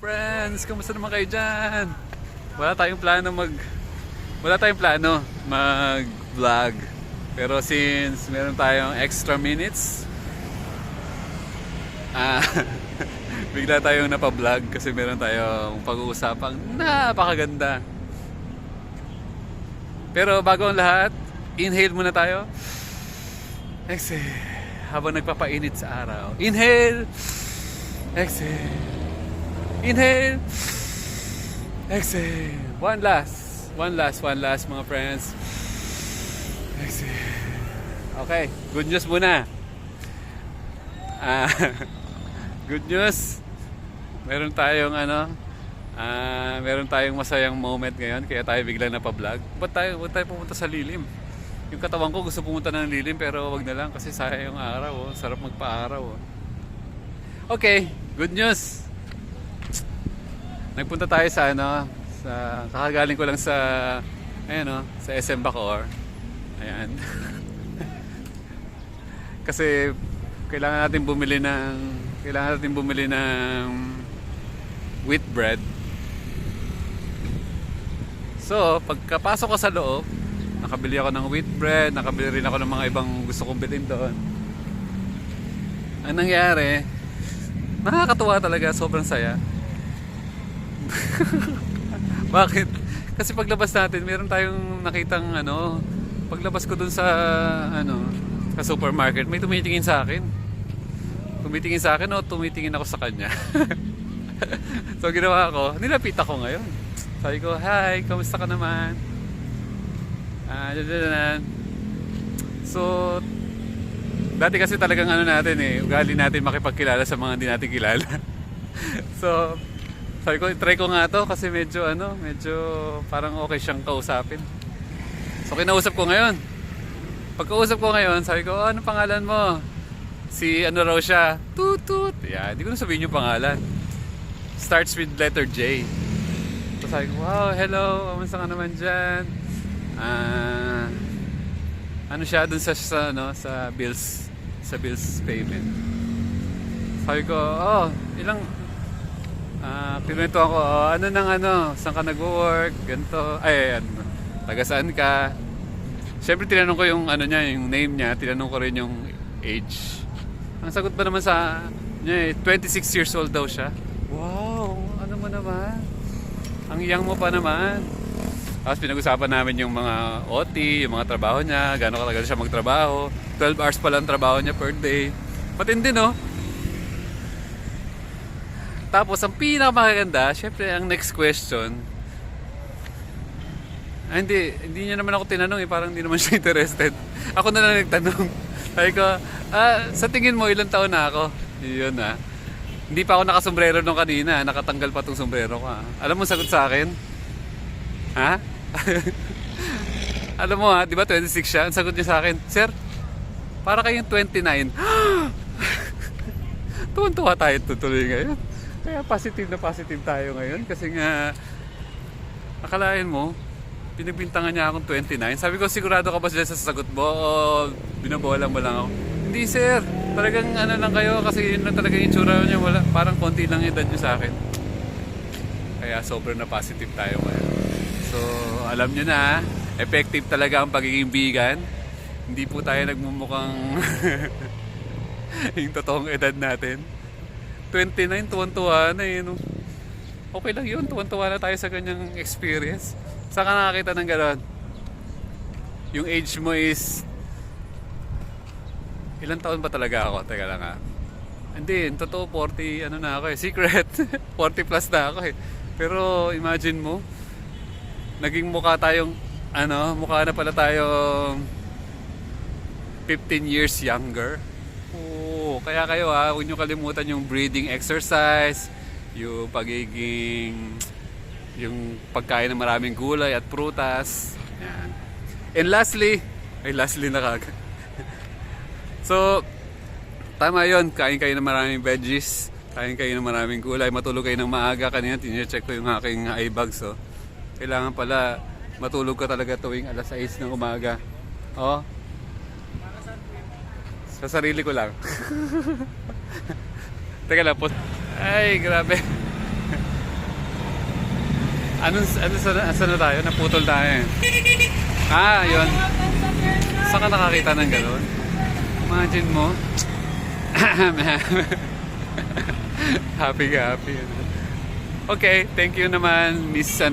friends, kamusta naman kayo dyan? Wala tayong plano mag-vlog. Pero since meron tayong extra minutes, bigla tayong napa-vlog kasi meron tayong pag-uusapang napakaganda. Pero bago ang lahat, inhale muna tayo. Exhale. Habang nagpapainit sa araw. Inhale. Exhale. Inhale. Exhale. One last mga friends. Exhale. Okay, good news muna. Good news. Meron tayong meron tayong masayang moment ngayon kaya tayo biglang napa-vlog. Ba't tayo pumunta sa lilim? Yung katawan ko gusto pumunta ng lilim pero wag na lang kasi sayang yung araw. Sarap magpa-araw. Okay, good news. Nagpunta tayo sa kakagaling ko lang sa sa SM Bacoor. Ayan. Kasi kailangan natin bumili ng wheat bread. So, pagkapasok ko sa loob, nakabili ako ng wheat bread, nakabili rin ako ng mga ibang gusto kong bilhin doon. Ang nangyari, nakakatuwa talaga, sobrang saya. Bakit? Kasi paglabas natin, meron tayong nakitang paglabas ko dun sa sa supermarket, may tumitingin sa akin. Tumitingin sa akin o tumitingin ako sa kanya. So ginawa ko, nilapit ako ngayon. Sabi ko, hi, kamusta ka naman? So, dati kasi talagang ugali natin makipagkilala sa mga hindi natin kilala. So, sabi ko, try ko nga to kasi medyo parang okay siyang kausapin. So, kinausap ko ngayon. Pagkausap ko ngayon, sabi ko, ano pangalan mo? Si raw siya? Tutut. Yeah, hindi ko na sabihin yung pangalan. Starts with letter J. So, sabi ko, wow, hello, kamusta ka naman dyan? Siya dun sa bills payment. Sabi ko, pinwento ako, saan ka nag-work, ganito, taga saan ka. Siyempre tinanong ko yung yung name niya, tinanong ko rin yung age. Ang sagot pa naman sa niya 26 years old daw siya. Wow, ano mo naman? Ang young mo pa naman. Tapos pinag-usapan namin yung mga OT, yung mga trabaho niya, gano'n katagal siya magtrabaho. 12 hours pa lang trabaho niya per day. Matindi, no? Tapos, ang pinakamaganda, syempre, ang next question, hindi niya naman ako tinanong parang hindi naman siya interested. Ako na lang nagtanong. Sabi ko, sa tingin mo, ilang taon na ako? Yun Hindi pa ako nakasombrero nung kanina, nakatanggal pa tong sombrero ko. Alam mo sagot sa akin? Ha? Alam mo di ba 26 siya? Ang sagot niya sa akin, sir, para kayong 29. Tuwan-tuwa tayo tutuloy ngayon. Kaya positive tayo ngayon kasi nga akalain mo pinagbintangan niya akong 29. Sabi ko, sigurado ka ba dyan sa sagot mo o binabola mo lang ako? Hindi sir, talagang lang kayo kasi yun lang talaga yung itsura niya, parang konti lang edad niyo sa akin. Kaya sobrang na positive tayo ngayon. So alam niyo na, effective talaga ang pagiging vegan. Hindi po tayo nagmumukhang yung totoong edad natin. 29, tuwan-tuwa na Okay lang yun, tuwan-tuwa na tayo sa ganyang experience. Saan ka nakakita ng gano'n? Yung age mo is ilang taon ba talaga ako? Teka lang Hindi, totoo 40 na ako secret. 40 plus na ako Pero imagine mo, naging mukha na pala tayong 15 years younger. Kaya kayo huwag nyo kalimutan yung breathing exercise, yung pagkain ng maraming gulay at prutas. Yan. And lastly na kagad. So, tama yun, kain kayo ng maraming veggies, kain kayo ng maraming gulay, matulog kayo ng maaga. Kanina tine-check ko yung aking eye bags. Kailangan pala matulog ka talaga tuwing alas 6 ng umaga. Sa sarili ko lang. Teka lang po. Ay, grabe. Saan na tayo? Naputol tayo eh. Ah, yun. Saan ka nakakita ng gano'n? Imagine mo. Happy ka, happy. Okay, thank you naman, Miss sa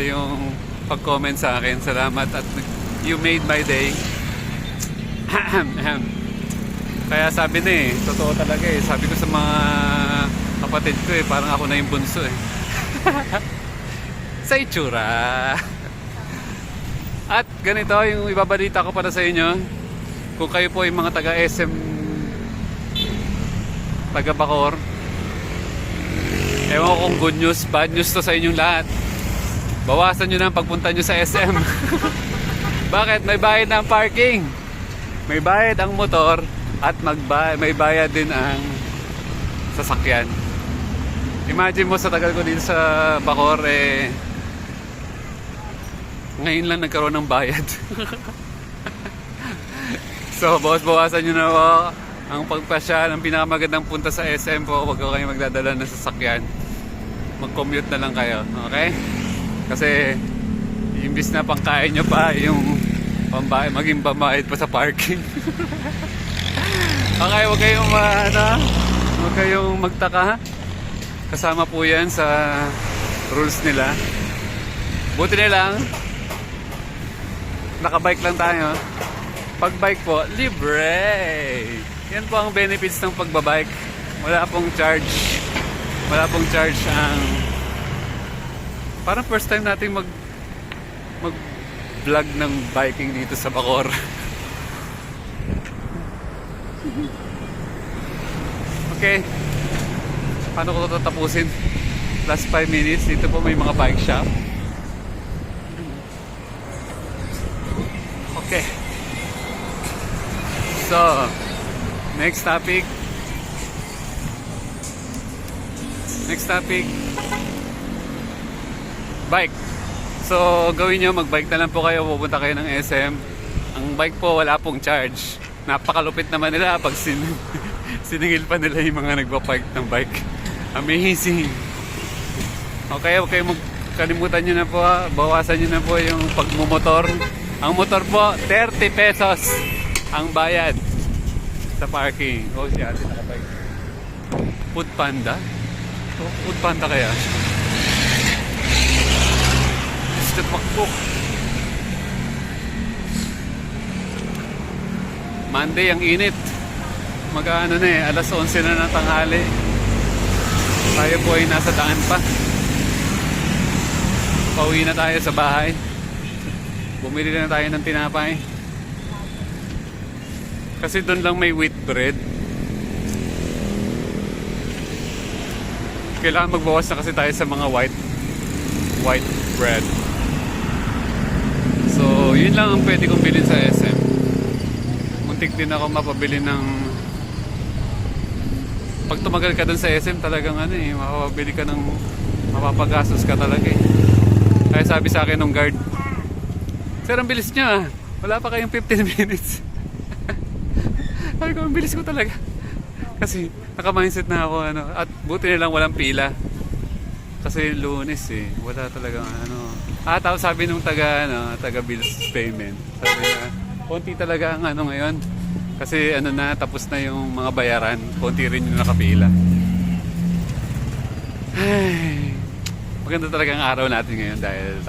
yung pag-comment sa akin. Salamat at you made my day. Kaya sabi na eh, totoo talaga eh. Sabi ko sa mga kapatid ko eh, parang ako na yung bunso eh. Sa itsura. At ganito yung ibabalita ko para sa inyo. Kung kayo po yung mga taga-SM, taga-Bacoor, ewan ko kung good news, bad news to sa inyong lahat. Bawasan nyo na ang pagpunta nyo sa SM. Bakit? May bayad na ang parking, may bayad ang motor, at may bayad din ang sasakyan. Imagine mo sa tagal ko dito sa Bacoor eh, ngayon lang nagkaroon ng bayad. So bawasan nyo na po ang pagpasya. Ang pinakamagandang punta sa SM po, huwag kayo magdadala ng sasakyan, mag-commute na lang kayo, okay? Kasi imbis na pangkain nyo pa yung maging pambayad pa sa parking. Okay, huwag kayong magtaka. Kasama po yan sa rules nila. Buti na lang nakabike lang tayo. Pag bike po, libre. Yan po ang benefits ng pagbabike. Wala pong charge ang parang first time natin mag vlog ng biking dito sa Bacoor. Okay, paano ko ito tapusin? Last 5 minutes. Dito po may mga bike shop. Okay, so next topic, bike. So gawin nyo, magbike na lang po kayo, pupunta kayo ng SM. Ang bike po wala pong charge. Napakalupit naman nila pag siningil pa nila yung mga nagpapark ng bike. Amazing. Okay, okay, kalimutan nyo na po, bawasan nyo na po yung pagmumotor. Ang motor po 30 pesos ang bayad sa parking. Oh, si ate nakabike. Food Panda? Oh, Food Panda kaya? Mr. McCook. Monday ang init. Mag-ano na eh, alas 11 na ng tanghali. Tayo po ay nasa daan pa. Pauwi na tayo sa bahay. Bumili na tayo ng tinapay. Kasi doon lang may wheat bread. Kailangan magbawas na kasi tayo sa mga white bread. So yun lang ang pwede kong bilhin sa SM. Muntik din ako mapabili ng, pag tumagal ka dun sa SM talagang mapapabili ka ng, mapapagastos ka talaga eh. Kaya sabi sa akin ng guard, "Sir, ang bilis niya, wala pa kayong 15 minutes." Sabi ko, ang bilis ko talaga. Kasi naka-mindset na ako at buti na lang walang pila. Kasi Lunes eh, wala talagang tapos sabi nung taga bills payment. Sabi na, konti talaga ang ngayon. Kasi tapos na yung mga bayaran, konti rin yung nakapila. Ay, maganda talaga ang araw natin ngayon dahil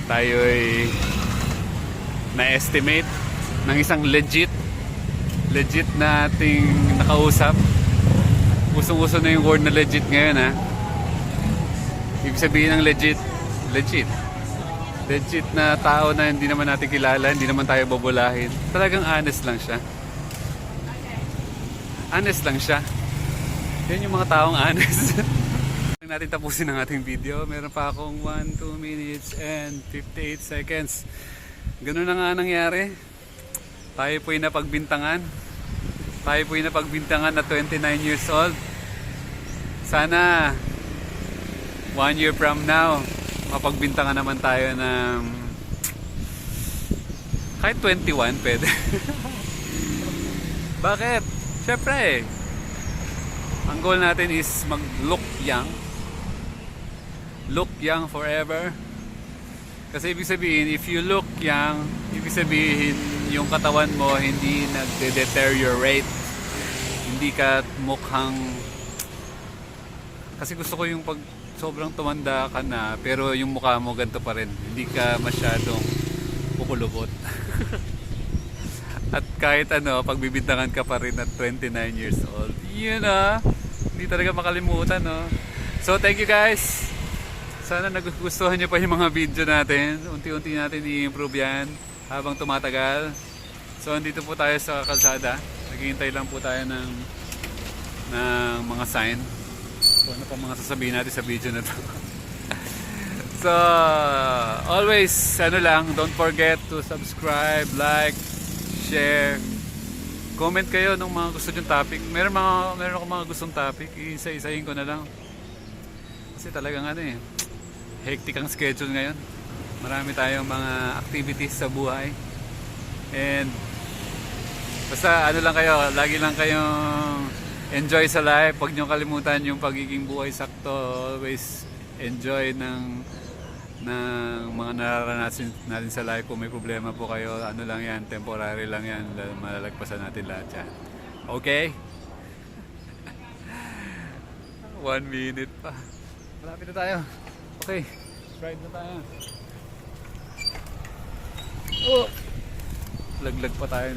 tayo'y na-estimate ng isang legit nating nakausap. Usong-uso na yung word na legit ngayon ha. Ibig sabihin ng legit na tao na hindi naman natin kilala, hindi naman tayo babulahin. Talagang honest lang siya. Yan yung mga taong honest. Natin tapusin ang ating video. Meron pa akong 1, 2 minutes and 58 seconds. Ganun na nga nangyari. Tayo po'y napagbintangan na 29 years old. Sana 1 year from now mapagbintangan naman tayo ng kahit 21 pwede. Bakit? Syempre ang goal natin is mag-look young, look young forever. Kasi ibig sabihin, if you look young, ibig sabihin yung katawan mo hindi nagde-deteriorate. Hindi ka mukhang... Kasi gusto ko yung pag sobrang tumanda ka na, pero yung mukha mo ganito pa rin. Hindi ka masyadong kukulubot. At kahit ano, pagbibintangan ka pa rin at 29 years old. Yun hindi talaga makalimutan, no? So, thank you guys. Sana nagustuhan nyo pa yung mga video natin. Unti-unti natin i-improve yan habang tumatagal. So, andito po tayo sa kalsada. Naghihintay lang po tayo ng mga sign. So, ano pa mga sasabihin natin sa video na to. So, always, don't forget to subscribe, like, share. Comment kayo ng mga gusto nyong topic. Meron ako mga gustong topic. Isa-isahin ko na lang. Kasi talagang hectic ang schedule ngayon. Marami tayong mga activities sa buhay. And basta lang kayo, lagi lang kayong enjoy sa life. Huwag niyo kalimutan yung pagiging buhay sakto. Always enjoy ng mga nararanasan natin sa life. Kung may problema po kayo, lang yan, temporary lang yan. Malalagpasan natin lahat yan. Okay? 1 minute pa. Malapit na tayo. Okay, ride na tayo. Oh! Laglag pa tayo.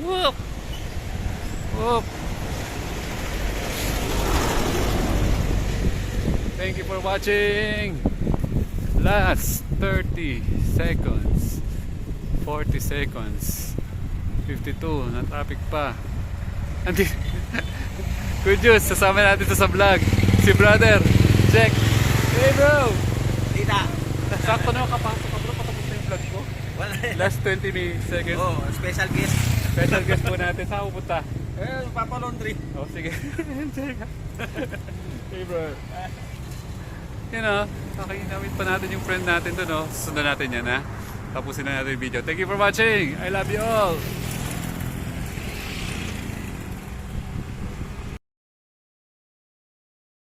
Whoop! Whoop! Thank you for watching. Last 30 seconds. 40 seconds. 52. Na-traffic pa. Good news. Sasama natin ito sa vlog. Si brother. Check. Hey bro. Tita. Sakto na kapasok ka bro. Patapos na yung vlog ko. Last 20 seconds. Oh, special guest. Special guest po natin. Saan pupunta? Papa Laundry. Oh, sige. Enjoy ka. Hey bro. Kakinawin pa natin yung friend natin doon, Sundan natin yan, Tapusin na natin yung video. Thank you for watching. I love you all.